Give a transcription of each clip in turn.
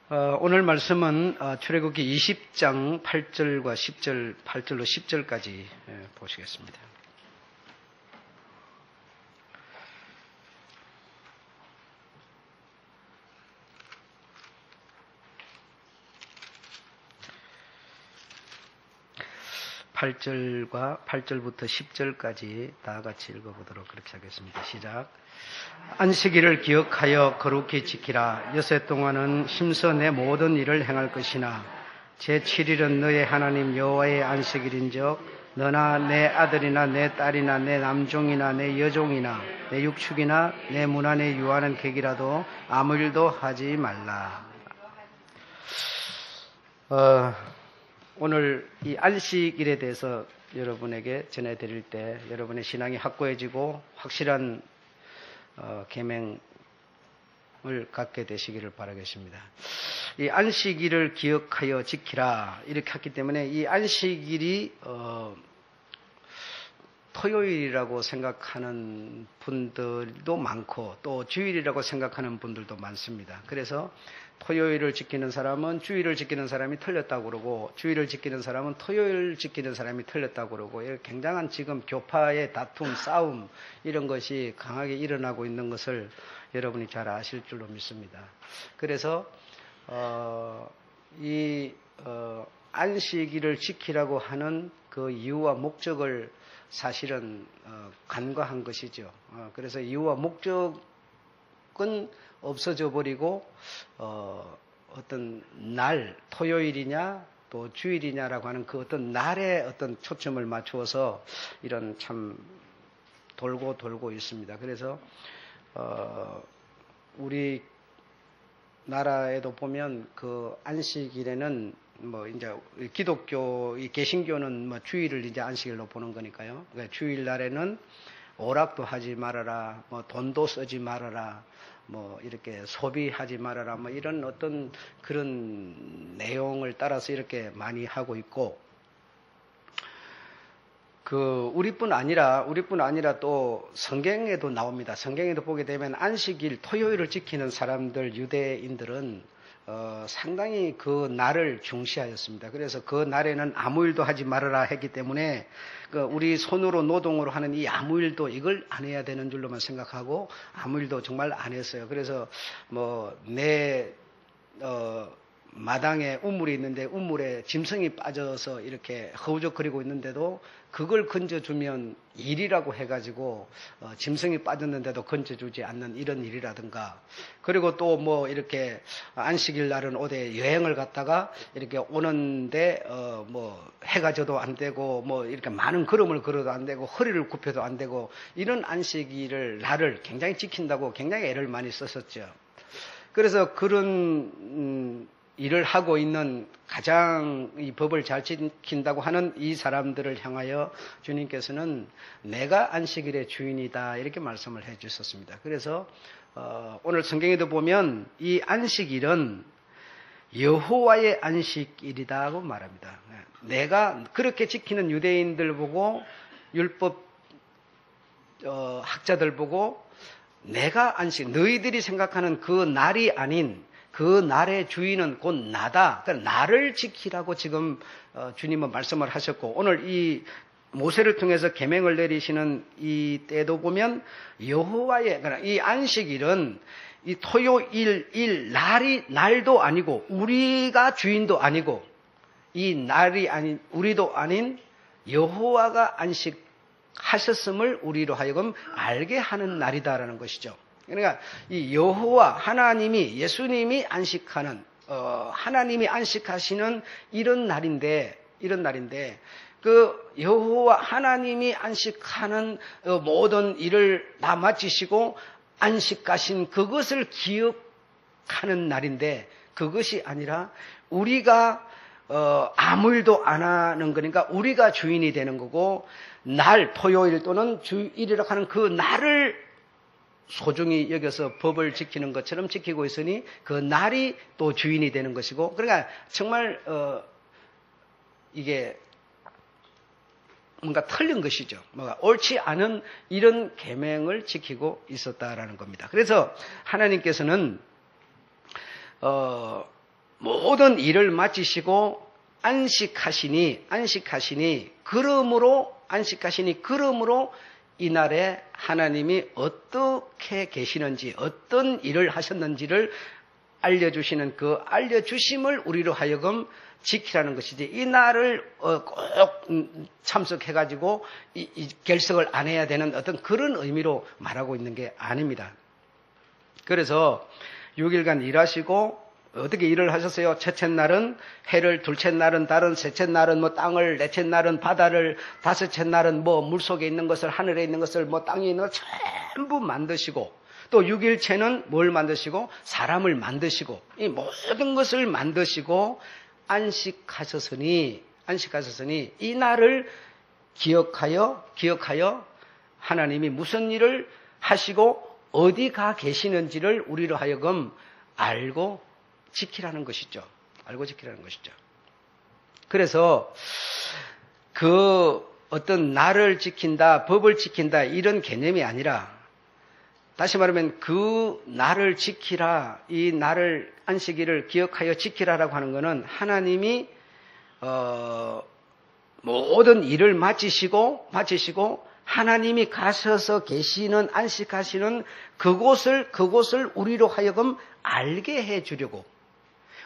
오늘 말씀은 출애굽기 20장 8절과 10절, 8절로 10절까지 보시겠습니다. (8절부터) (10절까지) 다 같이 읽어보도록 그렇게 하겠습니다. 시작. 안식일을 기억하여 거룩히 지키라. 여섯 동안은 힘써 내 모든 일을 행할 것이나 제7일은 너의 하나님 여호와의 안식일인즉 너나 내 아들이나 내 딸이나 내 남종이나 내 여종이나 내 육축이나 내 문 안에 유하는 객이라도 아무 일도 하지 말라. 오늘 이 안식일에 대해서 여러분에게 전해드릴 때 여러분의 신앙이 확고해지고 확실한 계명을 갖게 되시기를 바라겠습니다. 이 안식일을 기억하여 지키라 이렇게 했기 때문에 이 안식일이 토요일이라고 생각하는 분들도 많고 또 주일이라고 생각하는 분들도 많습니다. 그래서 토요일을 지키는 사람은 주일을 지키는 사람이 틀렸다고 그러고 주일을 지키는 사람은 토요일 지키는 사람이 틀렸다고 그러고 굉장한 지금 교파의 다툼, 싸움 이런 것이 강하게 일어나고 있는 것을 여러분이 잘 아실 줄로 믿습니다. 그래서 안식일을 지키라고 하는 그 이유와 목적을 사실은 간과한 것이죠. 그래서 이유와 목적은 없어져 버리고 어떤 날, 토요일이냐 또 주일이냐라고 하는 그 어떤 날에 어떤 초점을 맞추어서 이런 참 돌고 있습니다. 그래서 우리 나라에도 보면 그 안식일에는 뭐 이제 기독교, 이 개신교는 뭐 주일을 이제 안식일로 보는 거니까요. 그러니까 주일 날에는 오락도 하지 말아라, 뭐 돈도 쓰지 말아라, 뭐 이렇게 소비하지 말아라, 뭐 이런 어떤 그런 내용을 따라서 이렇게 많이 하고 있고, 우리뿐 아니라 또 성경에도 나옵니다. 성경에도 보게 되면 안식일, 토요일을 지키는 사람들, 유대인들은 상당히 그 날을 중시하였습니다. 그래서 그 날에는 아무 일도 하지 말아라 했기 때문에 우리 손으로 노동으로 하는 이 아무 일도 이걸 안 해야 되는 줄로만 생각하고 아무 일도 정말 안 했어요. 그래서 내 마당에 우물이 있는데 우물에 짐승이 빠져서 이렇게 허우적거리고 있는데도 그걸 건져주면 일이라고 해가지고 짐승이 빠졌는데도 건져주지 않는 이런 일이라든가, 그리고 또 뭐 이렇게 안식일 날은 어디 여행을 갔다가 이렇게 오는데 뭐 해가 져도 안 되고 뭐 이렇게 많은 걸음을 걸어도 안 되고 허리를 굽혀도 안 되고 이런 안식일을 날을 굉장히 지킨다고 굉장히 애를 많이 썼었죠. 그래서 그런 일을 하고 있는 가장 이 법을 잘 지킨다고 하는 이 사람들을 향하여 주님께서는 내가 안식일의 주인이다 이렇게 말씀을 해 주셨습니다. 그래서 오늘 성경에도 보면 이 안식일은 여호와의 안식일이다고 말합니다. 내가 그렇게 지키는 유대인들 보고 율법 학자들 보고 내가 너희들이 생각하는 그 날이 아닌 그 날의 주인은 곧 나다. 그러니까 나를 지키라고 지금 주님은 말씀을 하셨고, 오늘 이 모세를 통해서 계명을 내리시는 이 때도 보면 여호와의, 그러니까 이 안식일은 이 토요일 날도 아니고 우리가 주인도 아니고 이 날이 아닌 우리도 아닌 여호와가 안식하셨음을 우리로 하여금 알게 하는 날이다라는 것이죠. 그러니까 이 여호와 하나님이, 예수님이 안식하는 하나님이 안식하시는 이런 날인데 그 여호와 하나님이 안식하는 모든 일을 다 마치시고 안식하신 그것을 기억하는 날인데, 그것이 아니라 우리가 아무 일도 안 하는 거니까 우리가 주인이 되는 거고, 날 토요일 또는 주일이라고 하는 그 날을 소중히 여겨서 법을 지키는 것처럼 지키고 있으니 그 날이 또 주인이 되는 것이고, 그러니까 정말 이게 뭔가 틀린 것이죠. 뭔가 옳지 않은 이런 계명을 지키고 있었다라는 겁니다. 그래서 하나님께서는 모든 일을 마치시고 안식하시니 그러므로 이날에 하나님이 어떻게 계시는지, 어떤 일을 하셨는지를 알려주시는 그 알려주심을 우리로 하여금 지키라는 것이지, 이 날을 꼭 참석해가지고 이 결석을 안 해야 되는 어떤 그런 의미로 말하고 있는 게 아닙니다. 그래서 6일간 일하시고 어떻게 일을 하셨어요? 첫째 날은 해를, 둘째 날은 달은, 셋째 날은 뭐 땅을, 넷째 날은 바다를, 다섯째 날은 뭐 물속에 있는 것을, 하늘에 있는 것을, 뭐 땅에 있는 것을 전부 만드시고, 또 6일째는 뭘 만드시고? 사람을 만드시고, 이 모든 것을 만드시고 안식하셨으니 이 날을 기억하여 하나님이 무슨 일을 하시고 어디 가 계시는지를 우리로 하여금 알고 지키라는 것이죠. 그래서 그 어떤 날을 지킨다, 법을 지킨다 이런 개념이 아니라, 다시 말하면 그 날을 지키라, 이 날을 안식일을 기억하여 지키라라고 하는 것은 하나님이 모든 일을 마치시고 하나님이 가셔서 계시는, 안식하시는 그곳을 우리로 하여금 알게 해주려고.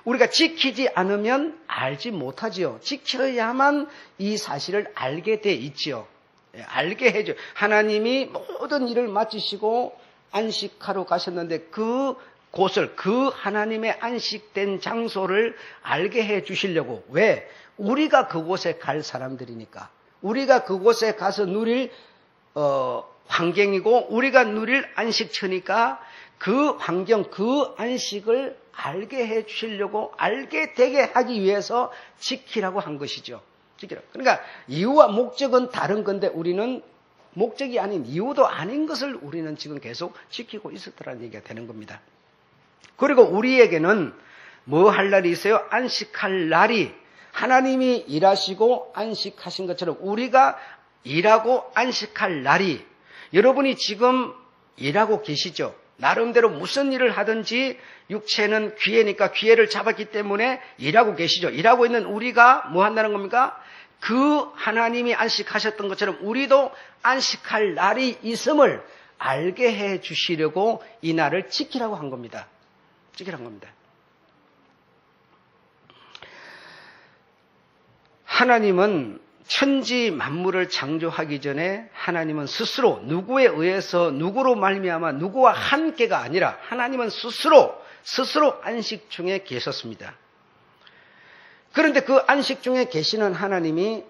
우리가 지키지 않으면 알지 못하지요. 지켜야만 이 사실을 알게 돼 있지요. 알게 해줘. 하나님이 모든 일을 마치시고 안식하러 가셨는데 그 곳을, 그 하나님의 안식된 장소를 알게 해 주시려고. 왜? 우리가 그곳에 갈 사람들이니까. 우리가 그곳에 가서 누릴 환경이고 우리가 누릴 안식처니까 그 환경, 그 안식을 알게 해 주시려고, 알게 되게 하기 위해서 지키라고 한 것이죠. 지키라. 그러니까 이유와 목적은 다른 건데 우리는 목적이 아닌, 이유도 아닌 것을 우리는 지금 계속 지키고 있었다는 얘기가 되는 겁니다. 그리고 우리에게는 뭐 할 날이 있어요? 안식할 날이, 하나님이 일하시고 안식하신 것처럼 우리가 일하고 안식할 날이, 여러분이 지금 일하고 계시죠? 나름대로 무슨 일을 하든지 육체는 기회니까 기회를 잡았기 때문에 일하고 계시죠. 일하고 있는 우리가 뭐 한다는 겁니까? 그 하나님이 안식하셨던 것처럼 우리도 안식할 날이 있음을 알게 해 주시려고 이 날을 지키라고 한 겁니다. 하나님은 천지 만물을 창조하기 전에 하나님은 스스로 누구에 의해서, 누구로 말미암아 누구와 함께가 아니라 하나님은 스스로 안식 중에 계셨습니다. 그런데 그 안식 중에 계시는 하나님이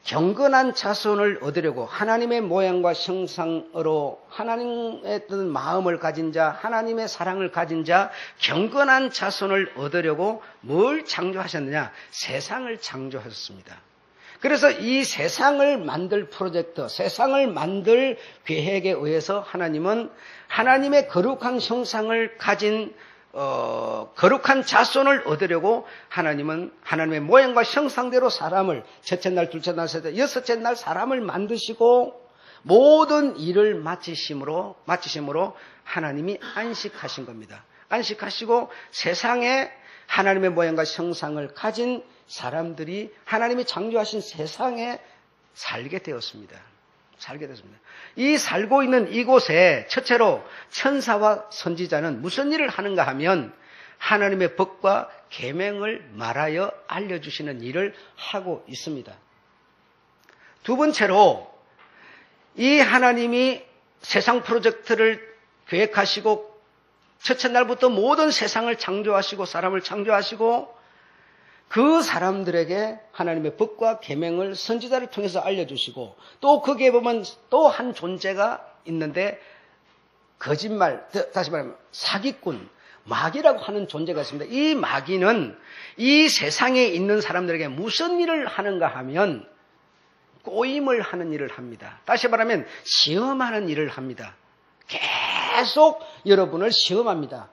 경건한 자손을 얻으려고, 하나님의 모양과 형상으로 하나님의 어떤 마음을 가진 자, 하나님의 사랑을 가진 자, 경건한 자손을 얻으려고 뭘 창조하셨느냐? 세상을 창조하셨습니다. 그래서 이 세상을 만들 프로젝트, 세상을 만들 계획에 의해서 하나님은 하나님의 거룩한 형상을 가진 거룩한 자손을 얻으려고 하나님은 하나님의 모양과 형상대로 사람을, 첫째 날, 둘째 날, 셋째, 여섯째 날 사람을 만드시고 모든 일을 마치심으로 하나님이 안식하신 겁니다. 안식하시고 세상에 하나님의 모양과 형상을 가진 사람들이 하나님이 창조하신 세상에 살게 되었습니다. 이 살고 있는 이곳에 첫째로 천사와 선지자는 무슨 일을 하는가 하면 하나님의 법과 계명을 말하여 알려주시는 일을 하고 있습니다. 두 번째로 이 하나님이 세상 프로젝트를 계획하시고 첫째 날부터 모든 세상을 창조하시고 사람을 창조하시고 그 사람들에게 하나님의 법과 계명을 선지자를 통해서 알려주시고, 또 거기에 보면 또 한 존재가 있는데 거짓말, 다시 말하면 사기꾼, 마귀라고 하는 존재가 있습니다. 이 마귀는 이 세상에 있는 사람들에게 무슨 일을 하는가 하면 꼬임을 하는 일을 합니다. 다시 말하면 시험하는 일을 합니다. 계속 여러분을 시험합니다.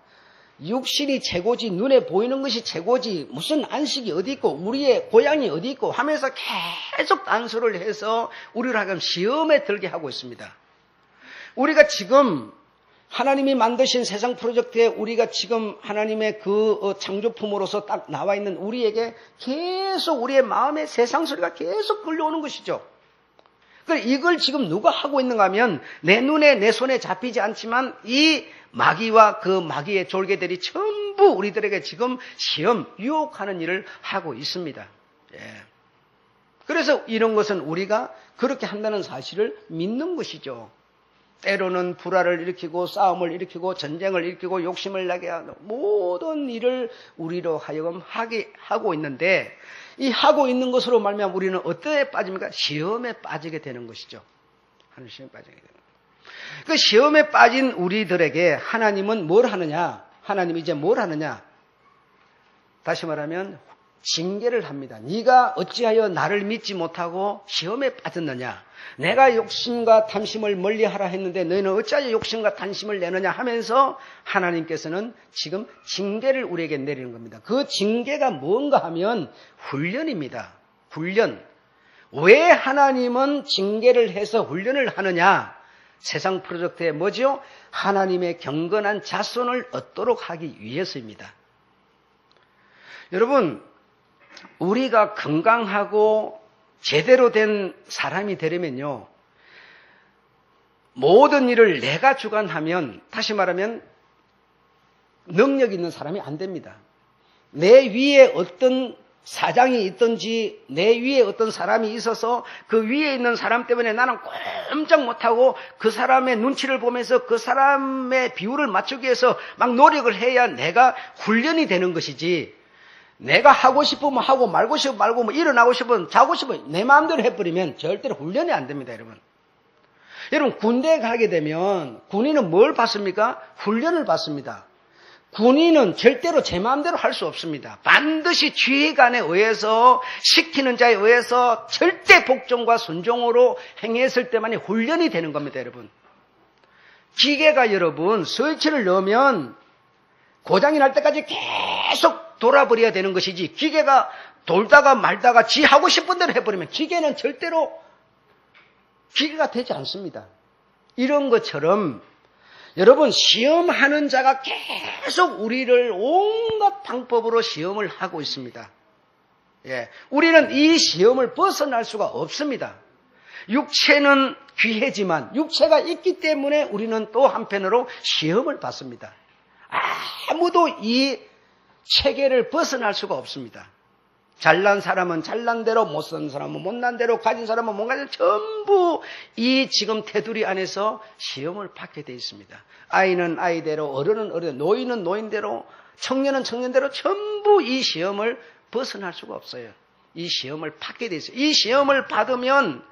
육신이 최고지, 눈에 보이는 것이 최고지, 무슨 안식이 어디 있고 우리의 고향이 어디 있고 하면서 계속 단서를 해서 우리를 하여금 시험에 들게 하고 있습니다. 우리가 지금 하나님이 만드신 세상 프로젝트에 우리가 지금 하나님의 그 창조품으로서 딱 나와 있는 우리에게 계속 우리의 마음에 세상 소리가 계속 끌려오는 것이죠. 이걸 지금 누가 하고 있는가 하면 내 눈에 내 손에 잡히지 않지만 이 마귀와 그 마귀의 졸개들이 전부 우리들에게 지금 시험, 유혹하는 일을 하고 있습니다. 예. 그래서 이런 것은 우리가 그렇게 한다는 사실을 믿는 것이죠. 때로는 불화를 일으키고 싸움을 일으키고 전쟁을 일으키고 욕심을 나게 하는 모든 일을 우리로 하여금 하고 있는데 이 하고 있는 것으로 말미암아 우리는 어디에 빠집니까? 시험에 빠지게 되는 것이죠. 하나님 시험에 빠지게 되는 거예요. 그 시험에 빠진 우리들에게 하나님은 뭘 하느냐? 하나님이 이제 뭘 하느냐? 다시 말하면 징계를 합니다. 네가 어찌하여 나를 믿지 못하고 시험에 빠졌느냐? 내가 욕심과 탐심을 멀리하라 했는데 너희는 어찌하여 욕심과 탐심을 내느냐 하면서 하나님께서는 지금 징계를 우리에게 내리는 겁니다. 그 징계가 뭔가 하면 훈련입니다. 훈련. 왜 하나님은 징계를 해서 훈련을 하느냐? 세상 프로젝트에 뭐죠? 하나님의 경건한 자손을 얻도록 하기 위해서입니다. 여러분, 우리가 건강하고 제대로 된 사람이 되려면요, 모든 일을 내가 주관하면, 다시 말하면 능력 있는 사람이 안 됩니다. 내 위에 어떤 사장이 있든지 내 위에 어떤 사람이 있어서 그 위에 있는 사람 때문에 나는 꼼짝 못하고 그 사람의 눈치를 보면서 그 사람의 비율을 맞추기 위해서 막 노력을 해야 내가 훈련이 되는 것이지, 내가 하고 싶으면 하고 말고 싶으면 말고 뭐 일어나고 싶으면 자고 싶으면 내 마음대로 해버리면 절대로 훈련이 안 됩니다. 여러분 군대에 가게 되면 군인은 뭘 받습니까? 훈련을 받습니다. 군인은 절대로 제 마음대로 할 수 없습니다. 반드시 지휘관에 의해서 시키는 자에 의해서 절대 복종과 순종으로 행했을 때만이 훈련이 되는 겁니다. 여러분, 기계가 여러분 스위치를 넣으면 고장이 날 때까지 계속 돌아버려야 되는 것이지, 기계가 돌다가 말다가 지 하고 싶은 대로 해버리면 기계는 절대로 기계가 되지 않습니다. 이런 것처럼 여러분, 시험하는 자가 계속 우리를 온갖 방법으로 시험을 하고 있습니다. 예, 우리는 이 시험을 벗어날 수가 없습니다. 육체는 귀하지만 육체가 있기 때문에 우리는 또 한편으로 시험을 받습니다. 아무도 이 체계를 벗어날 수가 없습니다. 잘난 사람은 잘난 대로, 못 사는 사람은 못난 대로, 가진 사람은 못 가진 대로 전부 이 지금 테두리 안에서 시험을 받게 되어 있습니다. 아이는 아이대로, 어른은 어른대로, 노인은 노인대로, 청년은 청년대로 전부 이 시험을 벗어날 수가 없어요. 이 시험을 받게 되어 있어요. 이 시험을 받으면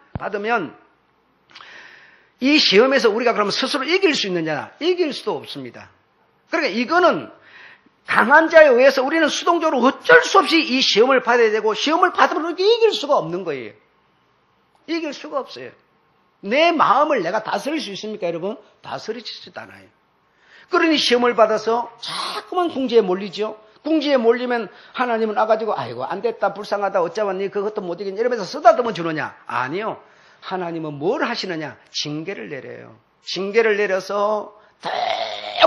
이 시험에서 우리가 그러면 스스로 이길 수 있느냐? 이길 수도 없습니다. 그러니까 이거는 강한 자에 의해서 우리는 수동적으로 어쩔 수 없이 이 시험을 받아야 되고, 시험을 받으면 이길 수가 없는 거예요. 이길 수가 없어요. 내 마음을 내가 다스릴 수 있습니까, 여러분? 다스리지도 않아요. 그러니 시험을 받아서 자꾸만 궁지에 몰리죠. 궁지에 몰리면 하나님은 와가지고 아이고 안 됐다, 불쌍하다, 어쩌겠니, 그것도 못 이겠니 이러면서 쓰다듬어 주느냐? 아니요. 하나님은 뭘 하시느냐? 징계를 내려요. 징계를 내려서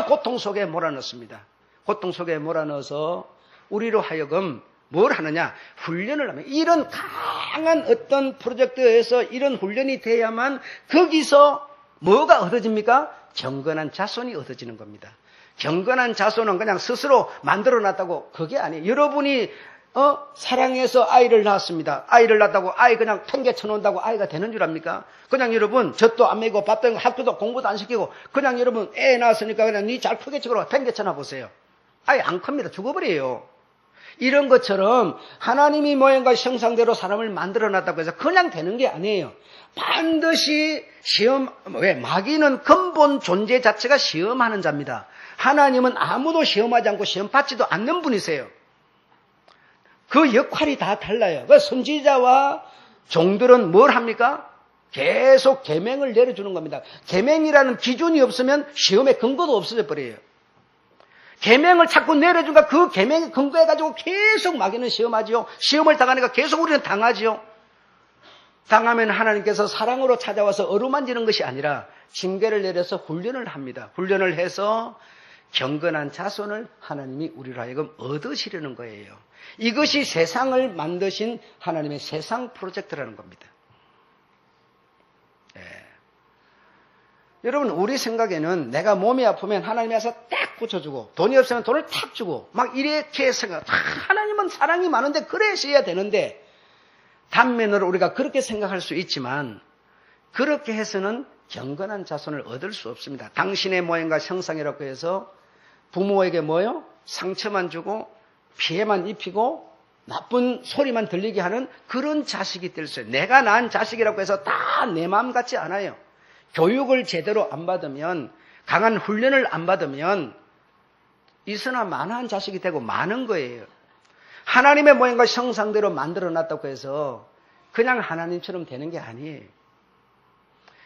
고통 속에 몰아넣습니다. 고통 속에 몰아넣어서 우리로 하여금 뭘 하느냐? 훈련을 하면, 이런 강한 어떤 프로젝트에서 이런 훈련이 돼야만 거기서 뭐가 얻어집니까? 경건한 자손이 얻어지는 겁니다. 경건한 자손은 그냥 스스로 만들어놨다고 그게 아니에요. 여러분이 사랑해서 아이를 낳았습니다. 아이를 낳았다고 아이 그냥 팽개쳐 놓는다고 아이가 되는 줄 압니까? 그냥 여러분 젖도 안 먹이고 밥도 안 먹이고 학교도 공부도 안 시키고 그냥 여러분 애 낳았으니까 그냥 니 잘 크게 치고 팽개쳐 놔 보세요. 아이 안 큽니다. 죽어버려요. 이런 것처럼 하나님이 모양과 형상대로 사람을 만들어놨다고 해서 그냥 되는 게 아니에요. 반드시 시험, 왜? 마귀는 근본 존재 자체가 시험하는 자입니다. 하나님은 아무도 시험하지 않고 시험 받지도 않는 분이세요. 그 역할이 다 달라요. 그 선지자와 종들은 뭘 합니까? 계속 계명을 내려주는 겁니다. 계명이라는 기준이 없으면 시험의 근거도 없어져 버려요. 계명을 자꾸 내려준가 그 계명에 근거해가지고 계속 마귀는 시험하지요. 시험을 당하니까 계속 우리는 당하지요. 당하면 하나님께서 사랑으로 찾아와서 어루만지는 것이 아니라 징계를 내려서 훈련을 합니다. 훈련을 해서 경건한 자손을 하나님이 우리로 하여금 얻으시려는 거예요. 이것이 세상을 만드신 하나님의 세상 프로젝트라는 겁니다. 예. 여러분, 우리 생각에는 내가 몸이 아프면 하나님이 와서 딱 고쳐주고, 돈이 없으면 돈을 탁 주고, 막 이렇게 생각, 하나님은 사랑이 많은데 그러셔야 되는데, 단면으로 우리가 그렇게 생각할 수 있지만, 그렇게 해서는 경건한 자손을 얻을 수 없습니다. 당신의 모양과 형상이라고 해서 부모에게 뭐요? 상처만 주고 피해만 입히고 나쁜 소리만 들리게 하는 그런 자식이 될 수 있어요. 내가 낳은 자식이라고 해서 다 내 마음 같지 않아요. 교육을 제대로 안 받으면, 강한 훈련을 안 받으면 있으나 마나한 자식이 되고 마는 거예요. 하나님의 모양과 형상대로 만들어놨다고 해서 그냥 하나님처럼 되는 게 아니에요.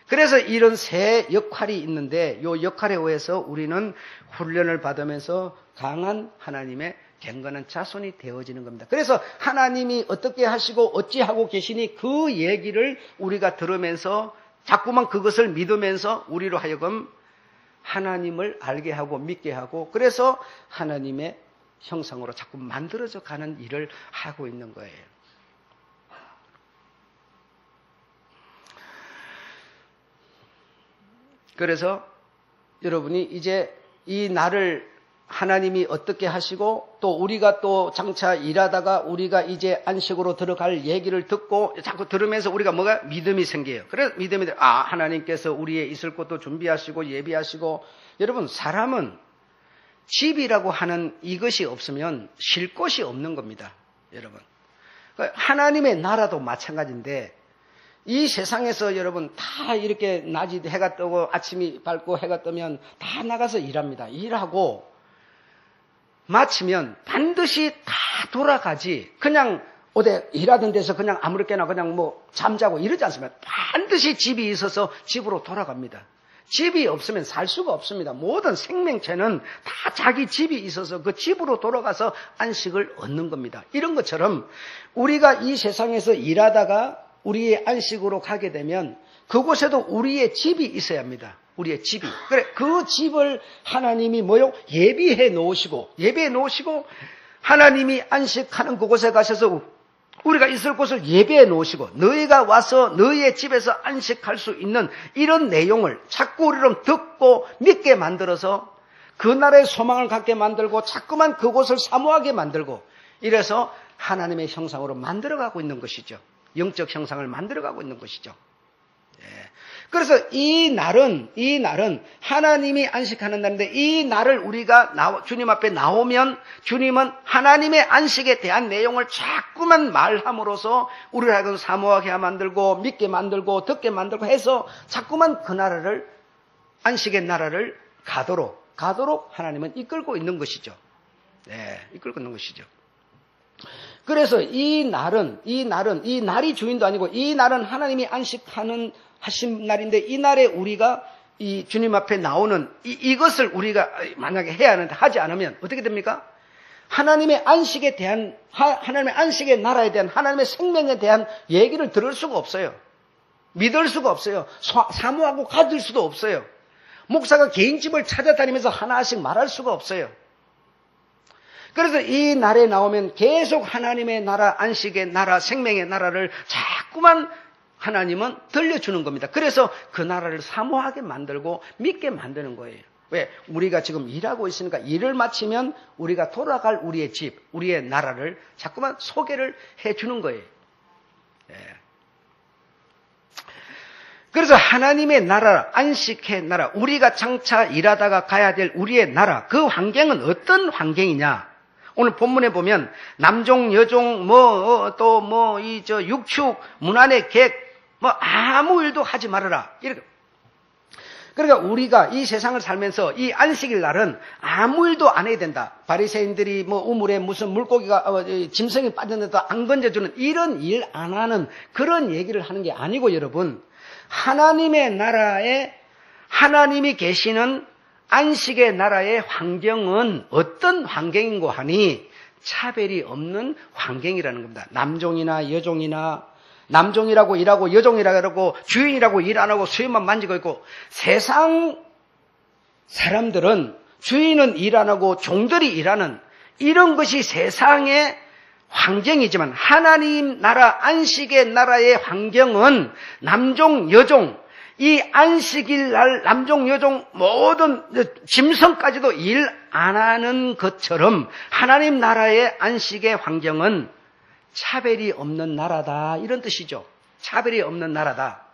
그래서 이런 세 역할이 있는데 이 역할에 의해서 우리는 훈련을 받으면서 강한 하나님의 경건한 자손이 되어지는 겁니다. 그래서 하나님이 어떻게 하시고 어찌하고 계시니 그 얘기를 우리가 들으면서 자꾸만 그것을 믿으면서 우리로 하여금 하나님을 알게 하고 믿게 하고, 그래서 하나님의 형상으로 자꾸 만들어져 가는 일을 하고 있는 거예요. 그래서 여러분이 이제 이 날을 하나님이 어떻게 하시고, 또 우리가 또 장차 일하다가 우리가 이제 안식으로 들어갈 얘기를 듣고 자꾸 들으면서 우리가 뭐가 믿음이 생겨요. 그래서 믿음이 하나님께서 우리의 있을 곳도 준비하시고 예비하시고. 여러분, 사람은 집이라고 하는 이것이 없으면 쉴 곳이 없는 겁니다. 여러분, 하나님의 나라도 마찬가지인데, 이 세상에서 여러분 다 이렇게 낮이 해가 뜨고 아침이 밝고 해가 뜨면 다 나가서 일합니다. 일하고 마치면 반드시 다 돌아가지, 그냥 어디 일하던 데서 그냥 아무렇게나 그냥 뭐 잠자고 이러지 않습니다. 반드시 집이 있어서 집으로 돌아갑니다. 집이 없으면 살 수가 없습니다. 모든 생명체는 다 자기 집이 있어서 그 집으로 돌아가서 안식을 얻는 겁니다. 이런 것처럼 우리가 이 세상에서 일하다가 우리의 안식으로 가게 되면 그곳에도 우리의 집이 있어야 합니다. 우리의 집이. 그래, 그 집을 하나님이 뭐요? 예비해 놓으시고 하나님이 안식하는 그곳에 가셔서 우리가 있을 곳을 예비해 놓으시고, 너희가 와서 너희의 집에서 안식할 수 있는 이런 내용을 자꾸 우리는 듣고 믿게 만들어서 그 나라의 소망을 갖게 만들고 자꾸만 그곳을 사모하게 만들고, 이래서 하나님의 형상으로 만들어가고 있는 것이죠. 영적 형상을 만들어가고 있는 것이죠. 예. 그래서 이 날은 하나님이 안식하는 날인데, 이 날을 우리가 주님 앞에 나오면 주님은 하나님의 안식에 대한 내용을 자꾸만 말함으로써 우리를 하여금 사모하게 만들고 믿게 만들고 듣게 만들고 해서 자꾸만 그 나라를, 안식의 나라를 가도록 하나님은 이끌고 있는 것이죠. 네, 이끌고 있는 것이죠. 그래서 이 날이 주인도 아니고 이 날은 하나님이 하신 날인데, 이 날에 우리가 이 주님 앞에 나오는 이것을 우리가 만약에 해야 하는데 하지 않으면 어떻게 됩니까? 하나님의 안식에 대한, 하나님의 안식의 나라에 대한, 하나님의 생명에 대한 얘기를 들을 수가 없어요. 믿을 수가 없어요. 사모하고 가질 수도 없어요. 목사가 개인 집을 찾아다니면서 하나씩 말할 수가 없어요. 그래서 이 날에 나오면 계속 하나님의 나라, 안식의 나라, 생명의 나라를 자꾸만 하나님은 들려주는 겁니다. 그래서 그 나라를 사모하게 만들고 믿게 만드는 거예요. 왜? 우리가 지금 일하고 있으니까 일을 마치면 우리가 돌아갈 우리의 집, 우리의 나라를 자꾸만 소개를 해주는 거예요. 예. 그래서 하나님의 나라, 안식의 나라, 우리가 장차 일하다가 가야 될 우리의 나라, 그 환경은 어떤 환경이냐? 오늘 본문에 보면 남종, 여종, 육축, 문안의 객, 아무 일도 하지 말아라. 이렇게. 그러니까 우리가 이 세상을 살면서 이 안식일 날은 아무 일도 안 해야 된다. 바리새인들이 우물에 무슨 물고기가 짐승이 빠졌는데도 안 건져주는 이런 일 안 하는 그런 얘기를 하는 게 아니고, 여러분, 하나님의 나라에 하나님이 계시는 안식의 나라의 환경은 어떤 환경인고 하니 차별이 없는 환경이라는 겁니다. 남종이나 여종이나 남종이라고 일하고 여종이라고 주인이라고 일 안 하고 수염만 만지고 있고, 세상 사람들은 주인은 일 안 하고 종들이 일하는 이런 것이 세상의 환경이지만, 하나님 나라, 안식의 나라의 환경은 남종, 여종, 이 안식일 날 남종, 여종 모든 짐승까지도 일 안 하는 것처럼 하나님 나라의 안식의 환경은 차별이 없는 나라다, 이런 뜻이죠. 차별이 없는 나라다.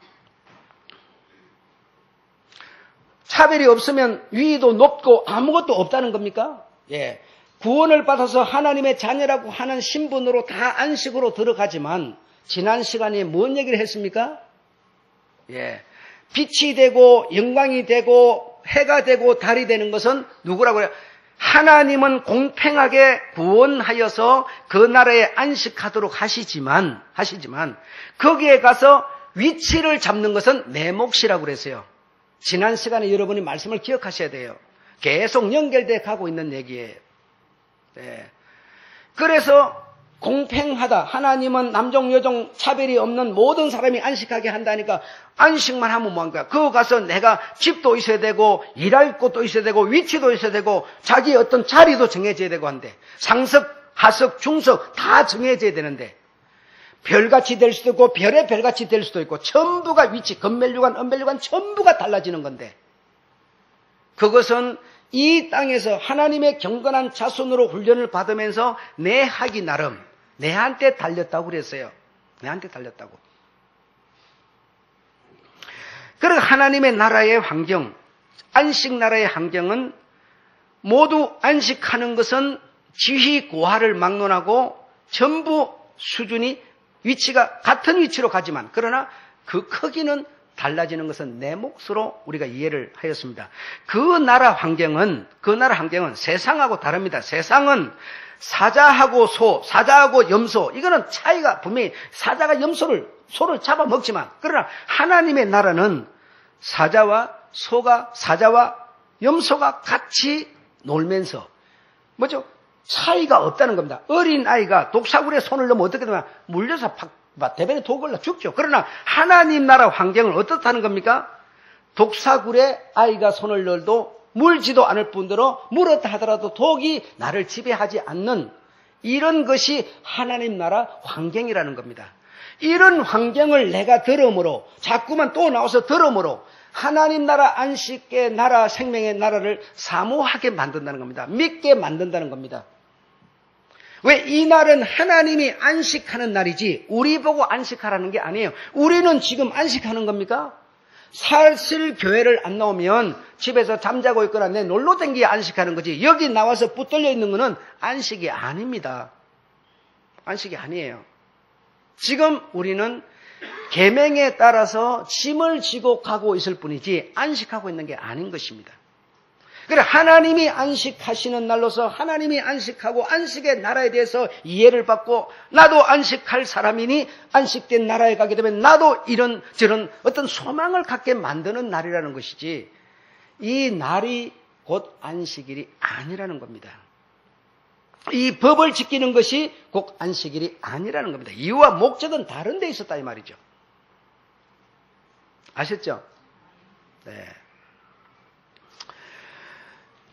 차별이 없으면 위도 높고 아무것도 없다는 겁니까? 예. 구원을 받아서 하나님의 자녀라고 하는 신분으로 다 안식으로 들어가지만, 지난 시간에 뭔 얘기를 했습니까? 예. 빛이 되고 영광이 되고 해가 되고 달이 되는 것은 누구라고 해요? 하나님은 공평하게 구원하여서 그 나라에 안식하도록 하시지만 거기에 가서 위치를 잡는 것은 내 몫이라고 그랬어요. 지난 시간에 여러분이 말씀을 기억하셔야 돼요. 계속 연결돼 가고 있는 얘기예요. 네. 그래서 공평하다. 하나님은 남종 여종 차별이 없는 모든 사람이 안식하게 한다니까, 안식만 하면 뭔가, 그거 가서 내가 집도 있어야 되고 일할 곳도 있어야 되고 위치도 있어야 되고 자기의 어떤 자리도 정해져야 되고 한데, 상석, 하석, 중석 다 정해져야 되는데, 별같이 될 수도 있고 별의 별같이 될 수도 있고 전부가 위치, 건멸류관, 은멸류관 전부가 달라지는 건데, 그것은 이 땅에서 하나님의 경건한 자손으로 훈련을 받으면서 내 하기 나름 내한테 달렸다고 그랬어요. 내한테 달렸다고. 그리고 하나님의 나라의 환경, 안식 나라의 환경은 모두 안식하는 것은 지위 고하를 막론하고 전부 수준이 위치가 같은 위치로 가지만, 그러나 그 크기는 달라지는 것은 내 몫으로 우리가 이해를 하였습니다. 그 나라 환경은 세상하고 다릅니다. 세상은 사자하고 소, 사자하고 염소, 이거는 차이가 분명히, 사자가 소를 잡아먹지만, 그러나 하나님의 나라는 사자와 염소가 같이 놀면서 뭐죠? 차이가 없다는 겁니다. 어린 아이가 독사굴에 손을 넣으면 어떻게 되냐? 물려서 대변에 독 걸려 죽죠. 그러나 하나님 나라 환경은 어떻다는 겁니까? 독사굴에 아이가 손을 넣어도 물지도 않을 뿐더러 물었다 하더라도 독이 나를 지배하지 않는, 이런 것이 하나님 나라 환경이라는 겁니다. 이런 환경을 내가 들음으로, 자꾸만 또 나와서 들음으로 하나님 나라, 안식의 나라, 생명의 나라를 사모하게 만든다는 겁니다. 믿게 만든다는 겁니다. 왜? 이 날은 하나님이 안식하는 날이지 우리 보고 안식하라는 게 아니에요. 우리는 지금 안식하는 겁니까? 사실 교회를 안 나오면 집에서 잠자고 있거나 내 놀러 댕기에 안식하는 거지, 여기 나와서 붙들려 있는 거는 안식이 아닙니다. 안식이 아니에요. 지금 우리는 계명에 따라서 짐을 지고 가고 있을 뿐이지 안식하고 있는 게 아닌 것입니다. 그래, 하나님이 안식하시는 날로서 하나님이 안식하고 안식의 나라에 대해서 이해를 받고, 나도 안식할 사람이니 안식된 나라에 가게 되면 나도 이런 저런 어떤 소망을 갖게 만드는 날이라는 것이지, 이 날이 곧 안식일이 아니라는 겁니다. 이 법을 지키는 것이 곧 안식일이 아니라는 겁니다. 이유와 목적은 다른 데 있었다 이 말이죠. 아셨죠? 네.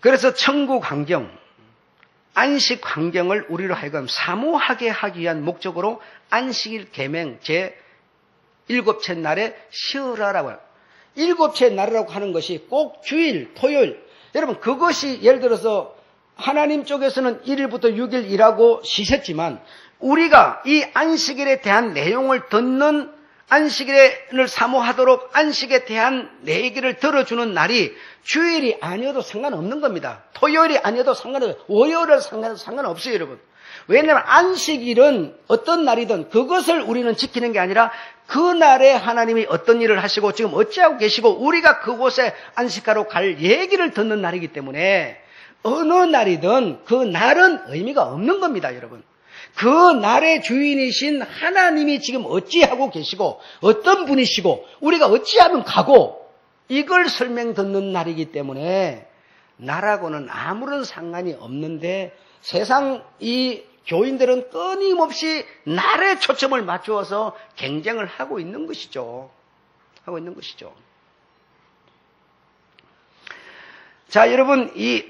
그래서 천국 환경, 안식 환경을 우리로 하여금 사모하게 하기 위한 목적으로 안식일 계명 제7째 날에 쉬어라라고 해요. 7째 날이라고 하는 것이 꼭 주일, 토요일. 여러분, 그것이 예를 들어서 하나님 쪽에서는 1일부터 6일 일하고 쉬셨지만, 우리가 이 안식일에 대한 내용을 듣는, 안식일을 사모하도록 안식에 대한 내 얘기를 들어주는 날이 주일이 아니어도 상관없는 겁니다. 토요일이 아니어도 상관없어요. 월요일은 상관없어요, 여러분. 왜냐하면 안식일은 어떤 날이든 그것을 우리는 지키는 게 아니라 그 날에 하나님이 어떤 일을 하시고 지금 어찌하고 계시고 우리가 그곳에 안식하러 갈 얘기를 듣는 날이기 때문에 어느 날이든 그 날은 의미가 없는 겁니다, 여러분. 그 날의 주인이신 하나님이 지금 어찌하고 계시고 어떤 분이시고 우리가 어찌하면 가고, 이걸 설명 듣는 날이기 때문에 나라고는 아무런 상관이 없는데, 세상 이 교인들은 끊임없이 날에 초점을 맞추어서 경쟁을 하고 있는 것이죠. 하고 있는 것이죠. 자, 여러분, 이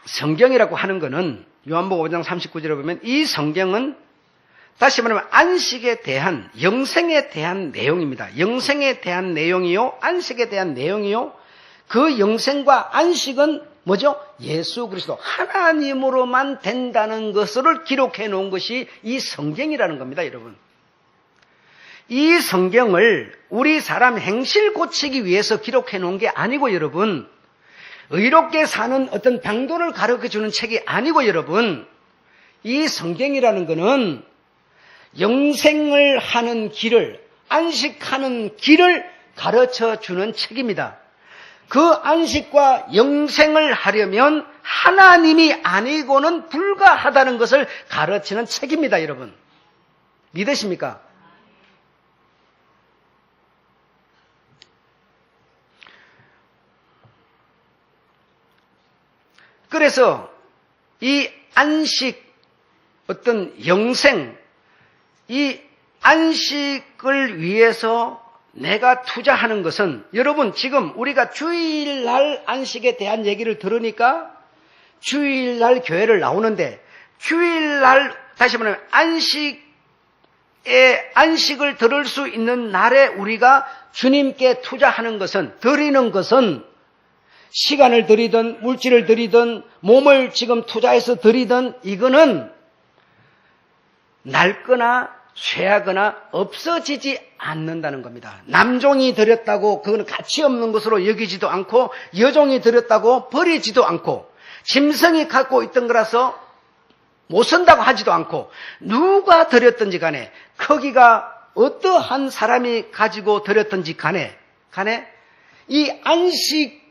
성경이라고 하는 것은 요한복음 5장 39절에 보면 이 성경은 다시 말하면 안식에 대한, 영생에 대한 내용입니다. 영생에 대한 내용이요, 안식에 대한 내용이요. 그 영생과 안식은 뭐죠? 예수 그리스도 하나님으로만 된다는 것을 기록해 놓은 것이 이 성경이라는 겁니다, 여러분. 이 성경을 우리 사람 행실 고치기 위해서 기록해 놓은 게 아니고, 여러분, 의롭게 사는 어떤 방도를 가르쳐 주는 책이 아니고, 여러분, 이 성경이라는 것은 영생을 하는 길을, 안식하는 길을 가르쳐 주는 책입니다. 그 안식과 영생을 하려면 하나님이 아니고는 불가하다는 것을 가르치는 책입니다, 여러분. 믿으십니까? 그래서 이 안식, 어떤 영생, 이 안식을 위해서 내가 투자하는 것은, 여러분 지금 우리가 주일날 안식에 대한 얘기를 들으니까 주일날 교회를 나오는데, 주일날 다시 말하면 안식을 들을 수 있는 날에 우리가 주님께 투자하는 것은, 드리는 것은 시간을 드리든 물질을 드리든 몸을 지금 투자해서 드리든 이거는 낡거나 쇠하거나 없어지지 않는다는 겁니다. 남종이 드렸다고 그건 가치 없는 것으로 여기지도 않고, 여종이 드렸다고 버리지도 않고, 짐승이 갖고 있던 거라서 못 쓴다고 하지도 않고, 누가 드렸든지 간에, 거기가 어떠한 사람이 가지고 드렸든지 간에 이 안식에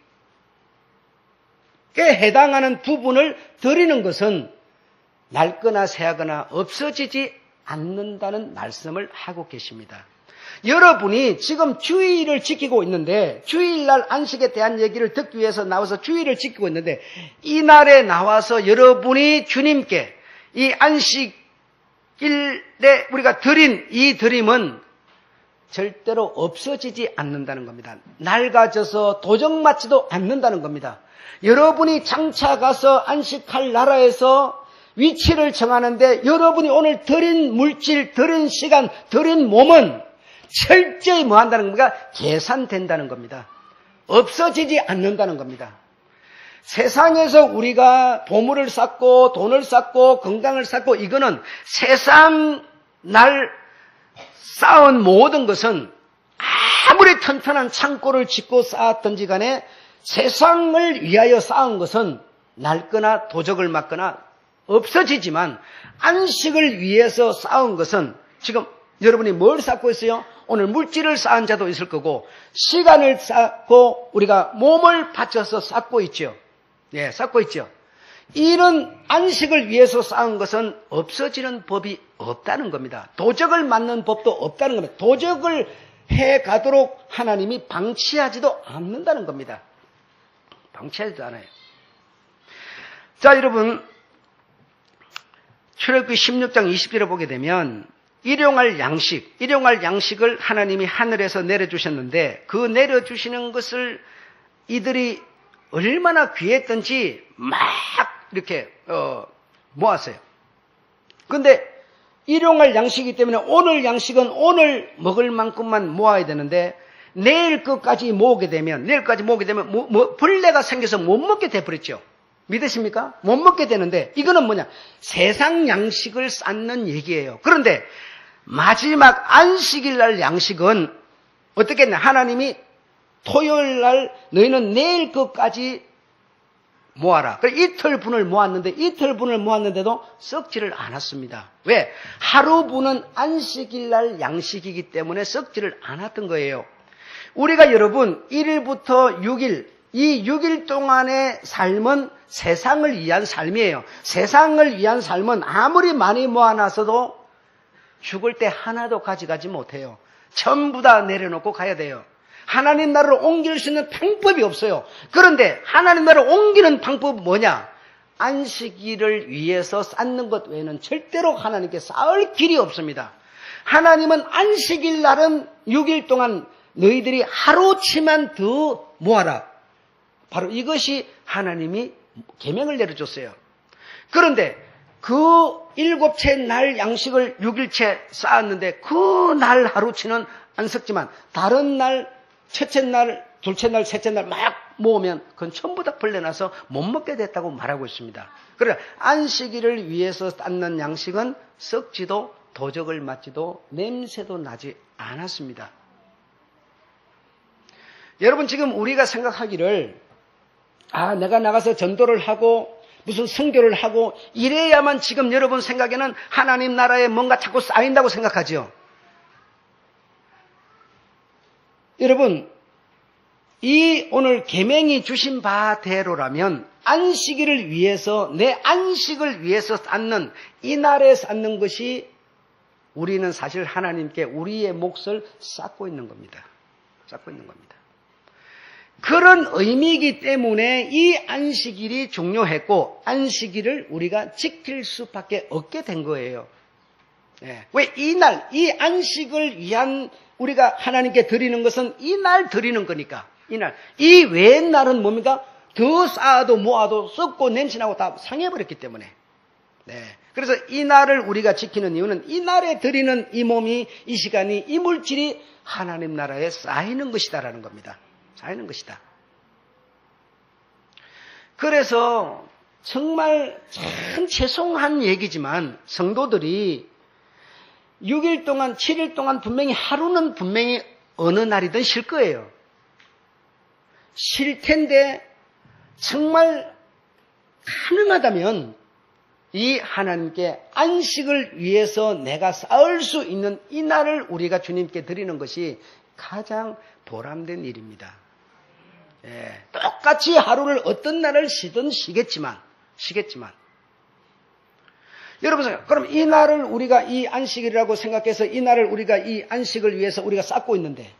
해당하는 부분을 드리는 것은 낡거나 새하거나 없어지지 않는다는 말씀을 하고 계십니다. 여러분이 지금 주일을 지키고 있는데, 주일날 안식에 대한 얘기를 듣기 위해서 나와서 주일을 지키고 있는데, 이 날에 나와서 여러분이 주님께 이 안식일에 우리가 드린 이 드림은 절대로 없어지지 않는다는 겁니다. 낡아져서 도적맞지도 않는다는 겁니다. 여러분이 장차 가서 안식할 나라에서 위치를 정하는데, 여러분이 오늘 드린 물질, 드린 시간, 드린 몸은 철저히 뭐 한다는 겁니까? 계산된다는 겁니다. 없어지지 않는다는 겁니다. 세상에서 우리가 보물을 쌓고 돈을 쌓고 건강을 쌓고, 이거는 세상 날 쌓은 모든 것은 아무리 튼튼한 창고를 짓고 쌓았든지 간에 세상을 위하여 쌓은 것은 낡거나 도적을 맞거나 없어지지만, 안식을 위해서 쌓은 것은, 지금 여러분이 뭘 쌓고 있어요? 오늘 물질을 쌓은 자도 있을 거고, 시간을 쌓고 우리가 몸을 바쳐서 쌓고 있죠. 예, 쌓고 있죠. 이런 안식을 위해서 쌓은 것은 없어지는 법이 없다는 겁니다. 도적을 맞는 법도 없다는 겁니다. 도적을 해 가도록 하나님이 방치하지도 않는다는 겁니다. 방치하지도 않아요. 자, 여러분, 출애굽기 16장 20절에 보게 되면 일용할 양식을 하나님이 하늘에서 내려주셨는데, 그 내려주시는 것을 이들이 얼마나 귀했던지 막 이렇게 모았어요. 그런데 일용할 양식이기 때문에 오늘 양식은 오늘 먹을 만큼만 모아야 되는데, 내일 것까지 모으게 되면 벌레가 생겨서 못 먹게 돼버렸죠. 믿으십니까? 못 먹게 되는데, 이거는 뭐냐? 세상 양식을 쌓는 얘기예요. 그런데 마지막 안식일 날 양식은 어떻게 했냐? 하나님이 토요일 날 너희는 내일 것까지 모아라. 그래, 이틀 분을 모았는데도 썩지를 않았습니다. 왜? 하루 분은 안식일 날 양식이기 때문에 썩지를 않았던 거예요. 우리가 여러분 1일부터 6일, 이 6일 동안의 삶은 세상을 위한 삶이에요. 세상을 위한 삶은 아무리 많이 모아놨어도 죽을 때 하나도 가져가지 못해요. 전부 다 내려놓고 가야 돼요. 하나님 나라를 옮길 수 있는 방법이 없어요. 그런데 하나님 나라를 옮기는 방법은 뭐냐? 안식일을 위해서 쌓는 것 외에는 절대로 하나님께 쌓을 길이 없습니다. 하나님은 안식일 날은 6일 동안 너희들이 하루치만 더 모아라. 바로 이것이 하나님이 계명을 내려줬어요. 그런데 그 7채 날 양식을 6일째 쌓았는데 그 날 하루치는 안 섞지만 다른 날, 첫째 날, 둘째 날, 셋째 날 막 모으면 그건 전부 다 벌레나서 못 먹게 됐다고 말하고 있습니다. 그러나 안식일을 위해서 쌓는 양식은 썩지도 도적을 맞지도 냄새도 나지 않았습니다. 여러분 지금 우리가 생각하기를 내가 나가서 전도를 하고 무슨 선교를 하고 이래야만 지금 여러분 생각에는 하나님 나라에 뭔가 자꾸 쌓인다고 생각하죠. 여러분 이 오늘 계명이 주신 바대로라면 안식일을 위해서 내 안식을 위해서 쌓는 이 날에 쌓는 것이 우리는 사실 하나님께 우리의 몫을 쌓고 있는 겁니다. 쌓고 있는 겁니다. 그런 의미이기 때문에 이 안식일이 중요했고 안식일을 우리가 지킬 수밖에 없게 된 거예요. 왜 이 날, 이 안식을 위한 우리가 하나님께 드리는 것은 이 날 드리는 거니까. 이 날. 이 외의 날은 뭡니까? 더 쌓아도 모아도 썩고 냄새나고 다 상해버렸기 때문에. 그래서 이 날을 우리가 지키는 이유는 이 날에 드리는 이 몸이, 이 시간이, 이 물질이 하나님 나라에 쌓이는 것이다라는 겁니다. 쌓이는 것이다. 그래서 정말 참 죄송한 얘기지만 성도들이 6일 동안, 7일 동안 하루는 분명히 어느 날이든 쉴 거예요. 쉴 텐데 정말 가능하다면 이 하나님께 안식을 위해서 내가 쌓을 수 있는 이 날을 우리가 주님께 드리는 것이 가장 보람된 일입니다. 똑같이 하루를 어떤 날을 쉬겠지만 여러분 그럼 이 날을 우리가 이 안식일이라고 생각해서 이 날을 우리가 이 안식을 위해서 우리가 쌓고 있는데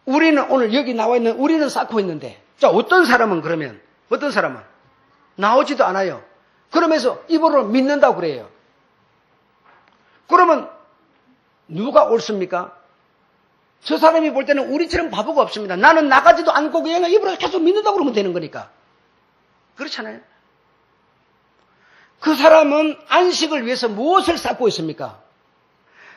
우리는 오늘 여기 나와 있는 우리는 쌓고 있는데 자 어떤 사람은 나오지도 않아요. 그러면서 입으로 믿는다고 그래요. 그러면 누가 옳습니까? 저 사람이 볼 때는 우리처럼 바보가 없습니다. 나는 나가지도 않고 그냥 입으로 계속 믿는다고 그러면 되는 거니까. 그렇잖아요. 그 사람은 안식을 위해서 무엇을 쌓고 있습니까?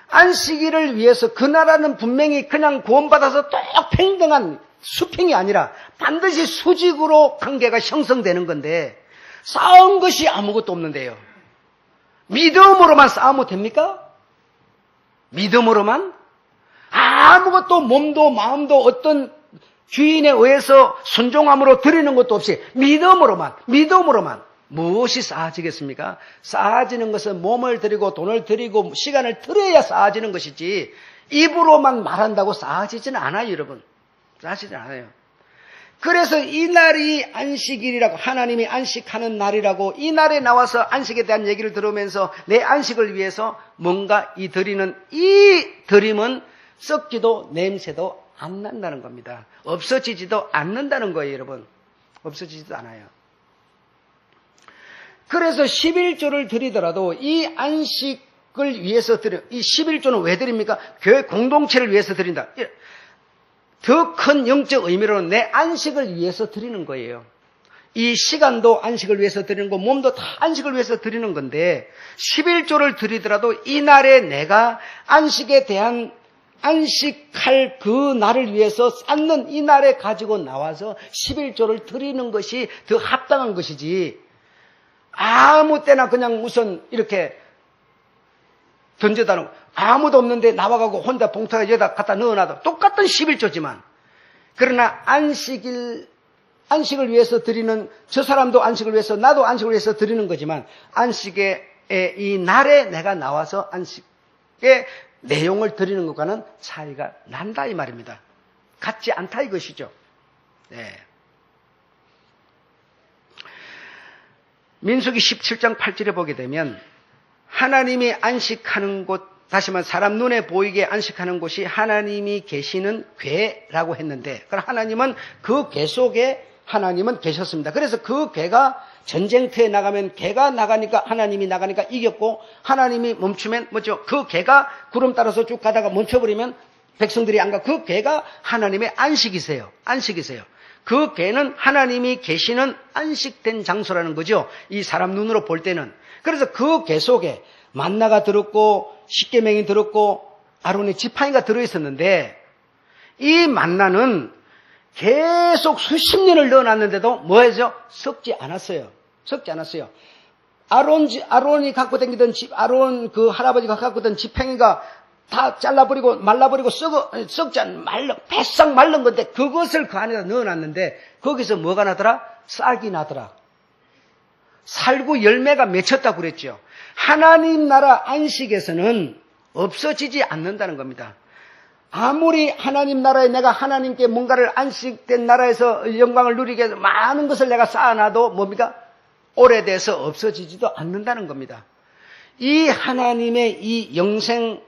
안식일을 위해서 그 나라는 분명히 그냥 구원받아서 똑 평등한 수평이 아니라 반드시 수직으로 관계가 형성되는 건데 쌓은 것이 아무것도 없는데요. 믿음으로만 쌓으면 됩니까? 믿음으로만? 아무것도 몸도 마음도 어떤 주인에 의해서 순종함으로 드리는 것도 없이 믿음으로만 무엇이 쌓아지겠습니까? 쌓아지는 것은 몸을 드리고 돈을 드리고 시간을 들여야 쌓아지는 것이지 입으로만 말한다고 쌓아지지는 않아요, 여러분. 쌓아지지 않아요. 그래서 이 날이 안식일이라고 하나님이 안식하는 날이라고 이 날에 나와서 안식에 대한 얘기를 들으면서 내 안식을 위해서 뭔가 이 드림은 썩지도 냄새도 안 난다는 겁니다. 없어지지도 않는다는 거예요, 여러분. 없어지지도 않아요. 그래서 11조를 드리더라도 이 안식을 위해서 이 11조는 왜 드립니까? 교회 공동체를 위해서 드린다. 더 큰 영적 의미로는 내 안식을 위해서 드리는 거예요. 이 시간도 안식을 위해서 드리는 거, 몸도 다 안식을 위해서 드리는 건데 11조를 드리더라도 이 날에 내가 안식에 대한 안식할 그 날을 위해서 쌓는 이 날에 가지고 나와서 11조를 드리는 것이 더 합당한 것이지 아무 때나 그냥 우선 이렇게 던져다 놓고 아무도 없는데 나와가고 혼자 봉투에 여기다 갖다 넣어놔도 똑같은 11조지만 그러나 안식을 위해서 드리는 저 사람도 안식을 위해서 나도 안식을 위해서 드리는 거지만 안식의 이 날에 내가 나와서 안식의 내용을 드리는 것과는 차이가 난다 이 말입니다. 같지 않다 이것이죠. 민수기 17장 8절에 보게 되면 하나님이 안식하는 곳, 다시 말해 사람 눈에 보이게 안식하는 곳이 하나님이 계시는 궤라고 했는데 그럼 하나님은 그 궤 속에 하나님은 계셨습니다. 그래서 그 괴가 전쟁터에 나가면 괴가 나가니까 하나님이 나가니까 이겼고, 하나님이 멈추면 뭐죠? 그 괴가 구름 따라서 쭉 가다가 멈춰버리면 백성들이 안 가. 그 괴가 하나님의 안식이세요. 안식이세요. 그 괴는 하나님이 계시는 안식된 장소라는 거죠. 이 사람 눈으로 볼 때는. 그래서 그 괴 속에 만나가 들었고 십계명이 들었고 아론의 지팡이가 들어있었는데, 이 만나는 계속 수십 년을 넣어놨는데도 뭐해죠? 썩지 않았어요. 썩지 않았어요. 아론이 갖고 다니던 아론 그 할아버지가 갖고 있던 지팡이가 다 잘라버리고 말라버리고 썩지 않은 바싹 말른 건데, 그것을 그 안에다 넣어놨는데 거기서 뭐가 나더라? 싹이 나더라. 살구 열매가 맺혔다고 그랬죠. 하나님 나라 안식에서는 없어지지 않는다는 겁니다. 아무리 하나님 나라에 내가 하나님께 뭔가를 안식된 나라에서 영광을 누리게 해서 많은 것을 내가 쌓아놔도 뭡니까? 오래돼서 없어지지도 않는다는 겁니다. 이 하나님의 이 영생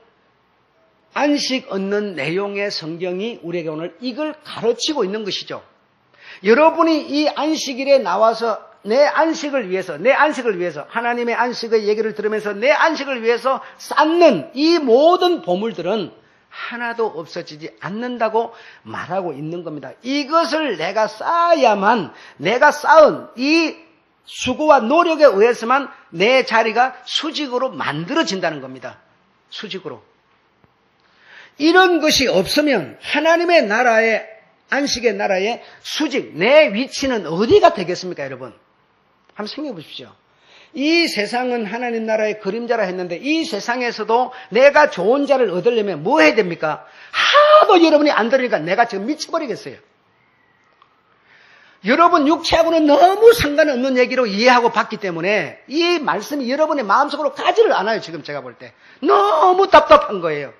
안식 얻는 내용의 성경이 우리에게 오늘 이걸 가르치고 있는 것이죠. 여러분이 이 안식일에 나와서 내 안식을 위해서 하나님의 안식의 얘기를 들으면서 내 안식을 위해서 쌓는 이 모든 보물들은 하나도 없어지지 않는다고 말하고 있는 겁니다. 이것을 내가 쌓아야만, 내가 쌓은 이 수고와 노력에 의해서만 내 자리가 수직으로 만들어진다는 겁니다. 수직으로. 이런 것이 없으면 하나님의 나라에, 안식의 나라의 수직, 내 위치는 어디가 되겠습니까, 여러분? 한번 생각해 보십시오. 이 세상은 하나님 나라의 그림자라 했는데, 이 세상에서도 내가 좋은 자를 얻으려면 뭐 해야 됩니까? 하도 여러분이 안 들으니까 내가 지금 미쳐버리겠어요. 여러분 육체하고는 너무 상관없는 얘기로 이해하고 봤기 때문에 이 말씀이 여러분의 마음속으로 가지를 않아요. 지금 제가 볼 때 너무 답답한 거예요.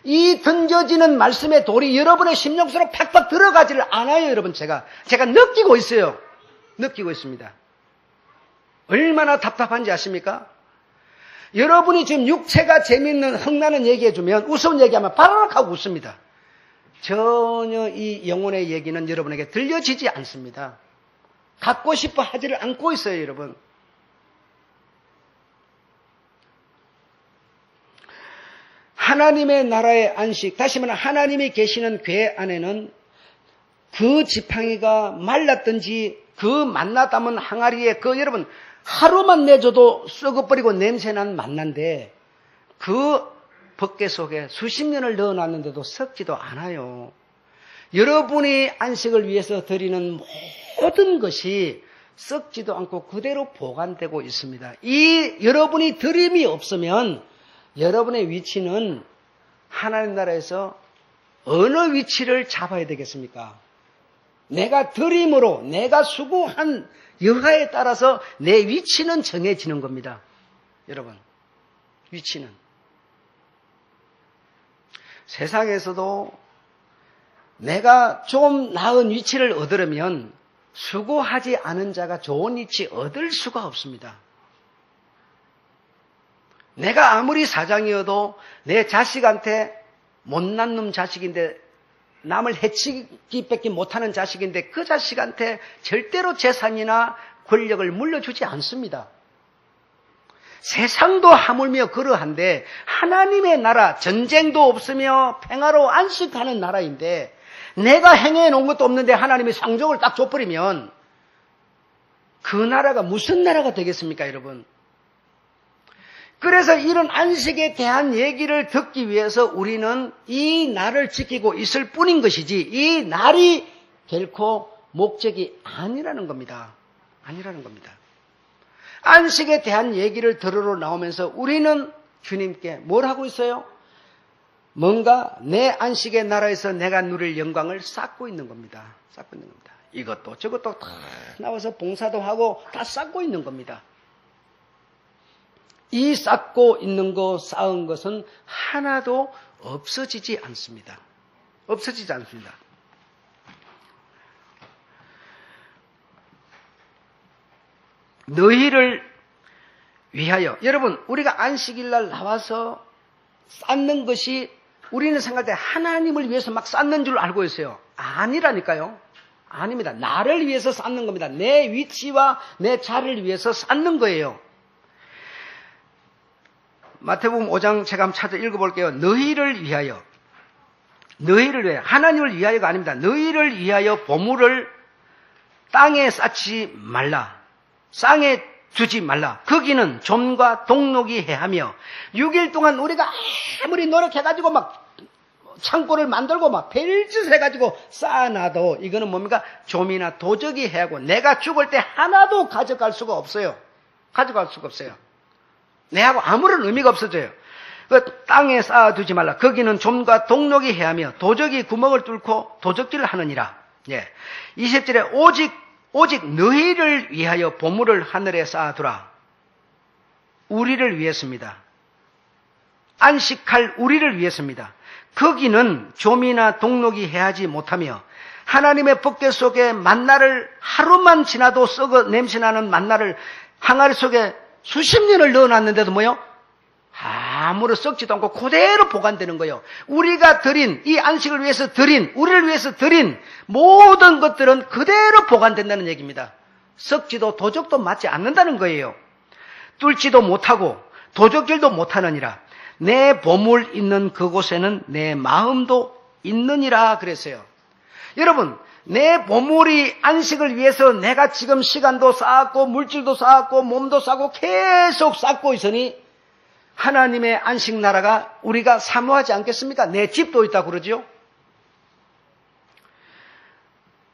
이 던져지는 말씀의 돌이 여러분의 심령 속으로 팍팍 들어가지를 않아요. 여러분 제가 느끼고 있어요. 느끼고 있습니다. 얼마나 답답한지 아십니까? 여러분이 지금 육체가 재미있는 흥나는 얘기해주면, 우스운 얘기하면 바라락 하고 웃습니다. 전혀 이 영혼의 얘기는 여러분에게 들려지지 않습니다. 갖고 싶어 하지를 않고 있어요, 여러분. 하나님의 나라의 안식, 다시 말하면 하나님이 계시는 궤 안에는 그 지팡이가 말랐든지 그 만나 담은 항아리에 여러분 하루만 내줘도 썩어버리고 냄새난 만난데 그 벗개 속에 수십 년을 넣어놨는데도 썩지도 않아요. 여러분이 안식을 위해서 드리는 모든 것이 썩지도 않고 그대로 보관되고 있습니다. 이 여러분이 드림이 없으면 여러분의 위치는 하나님 나라에서 어느 위치를 잡아야 되겠습니까? 내가 드림으로 내가 수고한 여하에 따라서 내 위치는 정해지는 겁니다. 여러분, 위치는. 세상에서도 내가 좀 나은 위치를 얻으려면 수고하지 않은 자가 좋은 위치 얻을 수가 없습니다. 내가 아무리 사장이어도 내 자식한테 못난 놈 자식인데, 남을 해치기밖에 못하는 자식인데 그 자식한테 절대로 재산이나 권력을 물려주지 않습니다. 세상도 하물며 그러한데 하나님의 나라, 전쟁도 없으며 평화로 안식하는 나라인데 내가 행해 놓은 것도 없는데 하나님이 상종을 딱 줘버리면 그 나라가 무슨 나라가 되겠습니까, 여러분? 그래서 이런 안식에 대한 얘기를 듣기 위해서 우리는 이 날을 지키고 있을 뿐인 것이지 이 날이 결코 목적이 아니라는 겁니다. 아니라는 겁니다. 안식에 대한 얘기를 들으러 나오면서 우리는 주님께 뭘 하고 있어요? 뭔가 내 안식의 나라에서 내가 누릴 영광을 쌓고 있는 겁니다. 쌓고 있는 겁니다. 이것도 저것도 다 나와서 봉사도 하고 다 쌓고 있는 겁니다. 이 쌓고 있는 거, 쌓은 것은 하나도 없어지지 않습니다. 없어지지 않습니다. 너희를 위하여. 여러분, 우리가 안식일 날 나와서 쌓는 것이 우리는 생각할 때 하나님을 위해서 막 쌓는 줄 알고 있어요. 아니라니까요. 아닙니다. 나를 위해서 쌓는 겁니다. 내 위치와 내 자리를 위해서 쌓는 거예요. 마태복음 5장 제가 한번 찾아 읽어볼게요. 너희를 위하여, 하나님을 위하여가 아닙니다. 너희를 위하여 보물을 땅에 쌓지 말라. 땅에 두지 말라. 거기는 좀과 동록이 해하며 6일 동안 우리가 아무리 노력해가지고 막 창고를 만들고 막 별짓 해가지고 쌓아놔도 이거는 뭡니까? 좀이나 도적이 해하고 내가 죽을 때 하나도 가져갈 수가 없어요. 가져갈 수가 없어요. 내하고 아무런 의미가 없어져요. 그 땅에 쌓아두지 말라. 거기는 좀과 동록이 해하며 도적이 구멍을 뚫고 도적질을 하느니라. 예. 20절에 오직 너희를 위하여 보물을 하늘에 쌓아두라. 우리를 위해서입니다. 안식할 우리를 위해서입니다. 거기는 좀이나 동록이 해하지 못하며 하나님의 법궤 속에 만나를 하루만 지나도 썩어 냄새나는 만나를 항아리 속에 수십 년을 넣어놨는데도 뭐요? 아무런 썩지도 않고 그대로 보관되는 거예요. 우리가 드린, 이 안식을 위해서 드린, 우리를 위해서 드린 모든 것들은 그대로 보관된다는 얘기입니다. 썩지도 도적도 맞지 않는다는 거예요. 뚫지도 못하고 도적질도 못하느니라. 내 보물 있는 그곳에는 내 마음도 있느니라 그랬어요. 여러분, 내 보물이 안식을 위해서 내가 지금 시간도 쌓았고 물질도 쌓았고 몸도 쌓고 계속 쌓고 있으니 하나님의 안식 나라가 우리가 사모하지 않겠습니까? 내 집도 있다고 그러죠.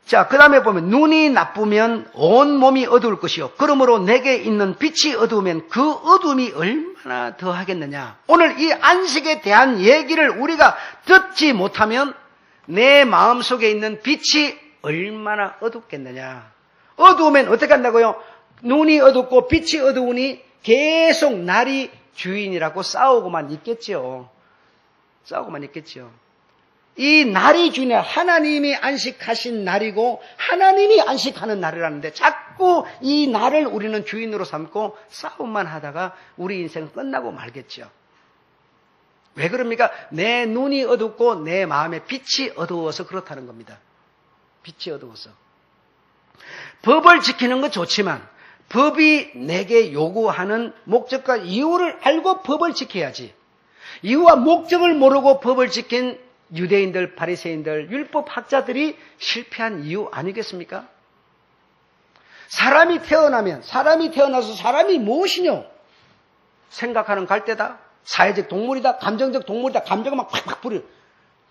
자, 그 다음에 보면 눈이 나쁘면 온 몸이 어두울 것이요. 그러므로 내게 있는 빛이 어두우면 그 어둠이 얼마나 더하겠느냐. 오늘 이 안식에 대한 얘기를 우리가 듣지 못하면 내 마음속에 있는 빛이 얼마나 어둡겠느냐. 어두우면 어떻게 한다고요? 눈이 어둡고 빛이 어두우니 계속 날이 주인이라고 싸우고만 있겠죠. 싸우고만 있겠죠. 이 날이 주인이야. 하나님이 안식하신 날이고 하나님이 안식하는 날이라는데 자꾸 이 날을 우리는 주인으로 삼고 싸움만 하다가 우리 인생 끝나고 말겠죠. 왜 그럽니까? 내 눈이 어둡고 내 마음의 빛이 어두워서 그렇다는 겁니다. 빛이 어두워서. 법을 지키는 건 좋지만 법이 내게 요구하는 목적과 이유를 알고 법을 지켜야지. 이유와 목적을 모르고 법을 지킨 유대인들, 바리새인들, 율법학자들이 실패한 이유 아니겠습니까? 사람이 태어나서 사람이 무엇이뇨? 생각하는 갈대다, 사회적 동물이다, 감정적 동물이다, 감정을 막 팍팍 부려.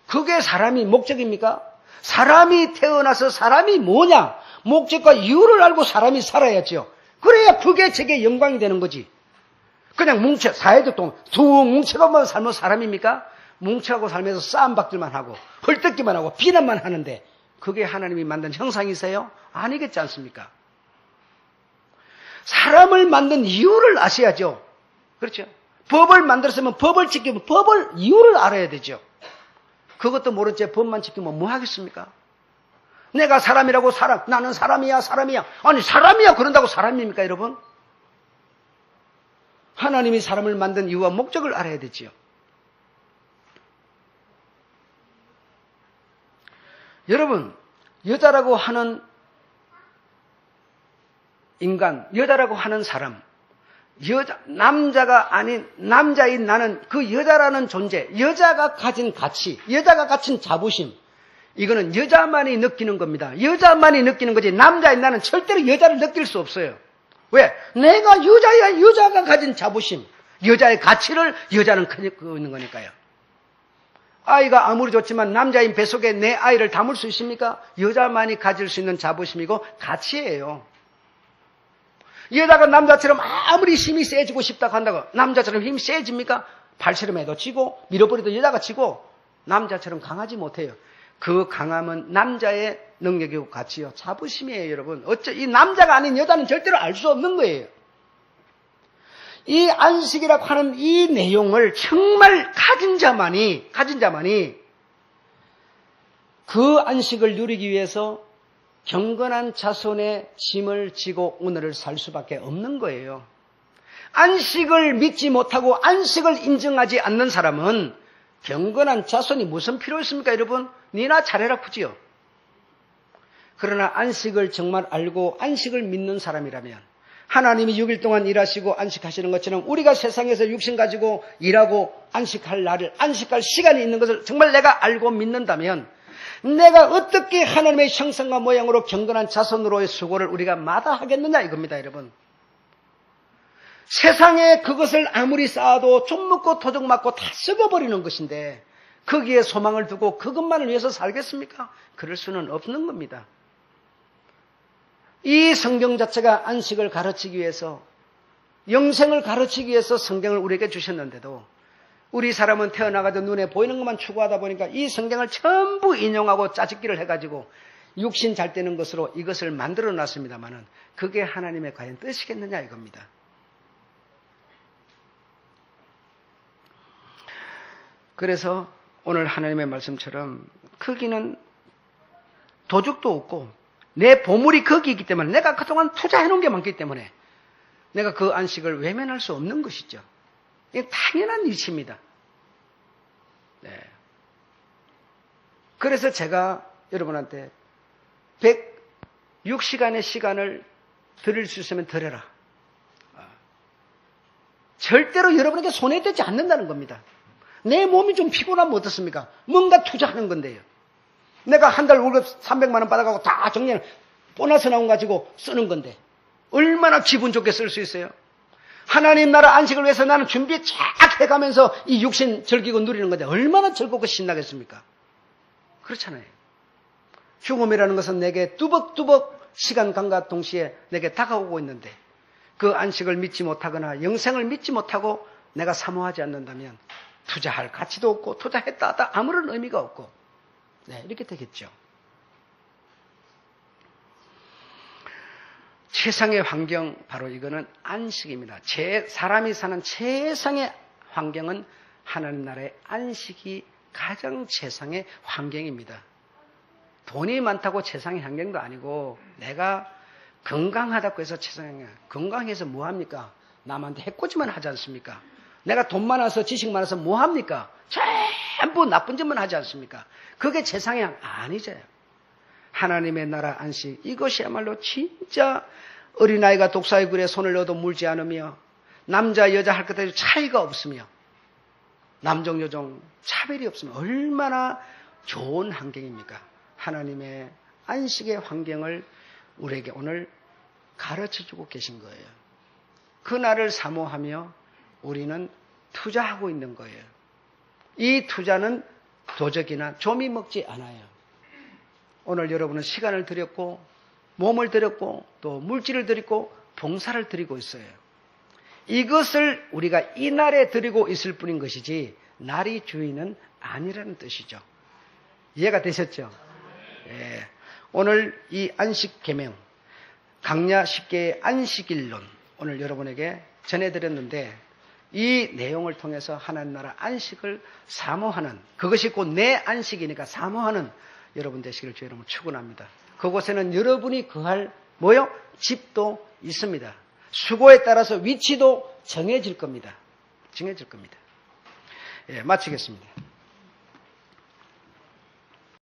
그게 사람이 목적입니까? 사람이 태어나서 사람이 뭐냐? 목적과 이유를 알고 사람이 살아야죠. 그래야 그게 제게 영광이 되는 거지. 그냥 사회적 동물, 툭 뭉쳐가만 살면 사람입니까? 뭉쳐가고 살면서 싸움박질만 하고 헐뜯기만 하고 비난만 하는데 그게 하나님이 만든 형상이세요? 아니겠지 않습니까? 사람을 만든 이유를 아셔야죠. 그렇죠? 법을 만들었으면 법을 지키면 법을 이유를 알아야 되죠. 그것도 모른 채 법만 지키면 뭐 하겠습니까? 내가 사람이라고 나는 사람이야. 아니 사람이야 그런다고 사람입니까 여러분? 하나님이 사람을 만든 이유와 목적을 알아야 되지요. 여러분, 여자라고 하는 인간, 여자라고 하는 사람, 남자가 아닌 남자인 나는 그 여자라는 존재, 여자가 가진 가치, 여자가 가진 자부심, 이거는 여자만이 느끼는 겁니다. 여자만이 느끼는 거지 남자인 나는 절대로 여자를 느낄 수 없어요. 왜? 내가 여자야. 여자가 가진 자부심, 여자의 가치를 여자는 가지고 있는 거니까요. 아이가 아무리 좋지만 남자인 뱃속에 내 아이를 담을 수 있습니까? 여자만이 가질 수 있는 자부심이고 가치예요. 여자가 남자처럼 아무리 힘이 세지고 싶다고 한다고 남자처럼 힘이 세집니까? 발처럼해도 지고 밀어버려도 여자가 지고 남자처럼 강하지 못해요. 그 강함은 남자의 능력이고 가치요. 자부심이에요, 여러분. 이 남자가 아닌 여자는 절대로 알 수 없는 거예요. 이 안식이라고 하는 이 내용을 정말 가진 자만이 그 안식을 누리기 위해서 경건한 자손의 짐을 지고 오늘을 살 수밖에 없는 거예요. 안식을 믿지 못하고 안식을 인정하지 않는 사람은 경건한 자손이 무슨 필요 있습니까, 여러분? 니나 잘해라 푸지요. 그러나 안식을 정말 알고 안식을 믿는 사람이라면 하나님이 6일 동안 일하시고 안식하시는 것처럼 우리가 세상에서 육신 가지고 일하고 안식할 날을, 안식할 시간이 있는 것을 정말 내가 알고 믿는다면 내가 어떻게 하나님의 형상과 모양으로 경건한 자손으로의 수고를 우리가 마다하겠느냐 이겁니다, 여러분. 세상에 그것을 아무리 쌓아도 좀 묻고 토종 맞고 다 썩어버리는 것인데 거기에 소망을 두고 그것만을 위해서 살겠습니까? 그럴 수는 없는 겁니다. 이 성경 자체가 안식을 가르치기 위해서, 영생을 가르치기 위해서 성경을 우리에게 주셨는데도 우리 사람은 태어나가도 눈에 보이는 것만 추구하다 보니까 이 성경을 전부 인용하고 짜집기를 해가지고 육신 잘 되는 것으로 이것을 만들어 놨습니다마는 그게 하나님의 과연 뜻이겠느냐 이겁니다. 그래서 오늘 하나님의 말씀처럼 거기는 도둑도 없고 내 보물이 거기 있기 때문에 내가 그동안 투자해 놓은 게 많기 때문에 내가 그 안식을 외면할 수 없는 것이죠. 이게 당연한 이치입니다. 네. 그래서 제가 여러분한테 106시간의 시간을 드릴 수 있으면 드려라. 절대로 여러분에게 손해되지 않는다는 겁니다. 내 몸이 좀 피곤하면 어떻습니까? 뭔가 투자하는 건데요. 내가 한 달 월급 300만 원 받아가고 다 정리해 보너스 나온 가지고 쓰는 건데 얼마나 기분 좋게 쓸 수 있어요? 하나님 나라 안식을 위해서 나는 준비 쫙 해가면서 이 육신 즐기고 누리는 건데 얼마나 즐겁고 신나겠습니까? 그렇잖아요. 죽음이라는 것은 내게 뚜벅뚜벅 시간 간과 동시에 내게 다가오고 있는데 그 안식을 믿지 못하거나 영생을 믿지 못하고 내가 사모하지 않는다면 투자할 가치도 없고 투자했다 하다 아무런 의미가 없고 네, 이렇게 되겠죠. 최상의 환경, 바로 이거는 안식입니다. 사람이 사는 최상의 환경은 하나님 나라의 안식이 가장 최상의 환경입니다. 돈이 많다고 최상의 환경도 아니고 내가 건강하다고 해서 최상의 환경. 건강해서 뭐합니까? 남한테 해코지만 하지 않습니까? 내가 돈 많아서 지식 많아서 뭐합니까? 전부 나쁜 짓만 하지 않습니까? 그게 최상의 아니죠. 하나님의 나라 안식, 이것이야말로 진짜 어린아이가 독사의 굴에 손을 넣어도 물지 않으며 남자 여자 할 것 없이 차이가 없으며 남종 여종 차별이 없으면 얼마나 좋은 환경입니까? 하나님의 안식의 환경을 우리에게 오늘 가르쳐주고 계신 거예요. 그날을 사모하며 우리는 투자하고 있는 거예요. 이 투자는 도적이나 좀이 먹지 않아요. 오늘 여러분은 시간을 드렸고 몸을 드렸고 또 물질을 드리고 봉사를 드리고 있어요. 이것을 우리가 이 날에 드리고 있을 뿐인 것이지 날이 주인은 아니라는 뜻이죠. 이해가 되셨죠? 예. 오늘 이 안식 계명 강야 10개의 안식일론 오늘 여러분에게 전해드렸는데 이 내용을 통해서 하나님 나라 안식을 사모하는, 그것이 곧 내 안식이니까 사모하는 여러분 되시기를 주의 이름으로 축원합니다. 그곳에는 여러분이 거할 집도 있습니다. 수고에 따라서 위치도 정해질 겁니다. 정해질 겁니다. 예, 마치겠습니다.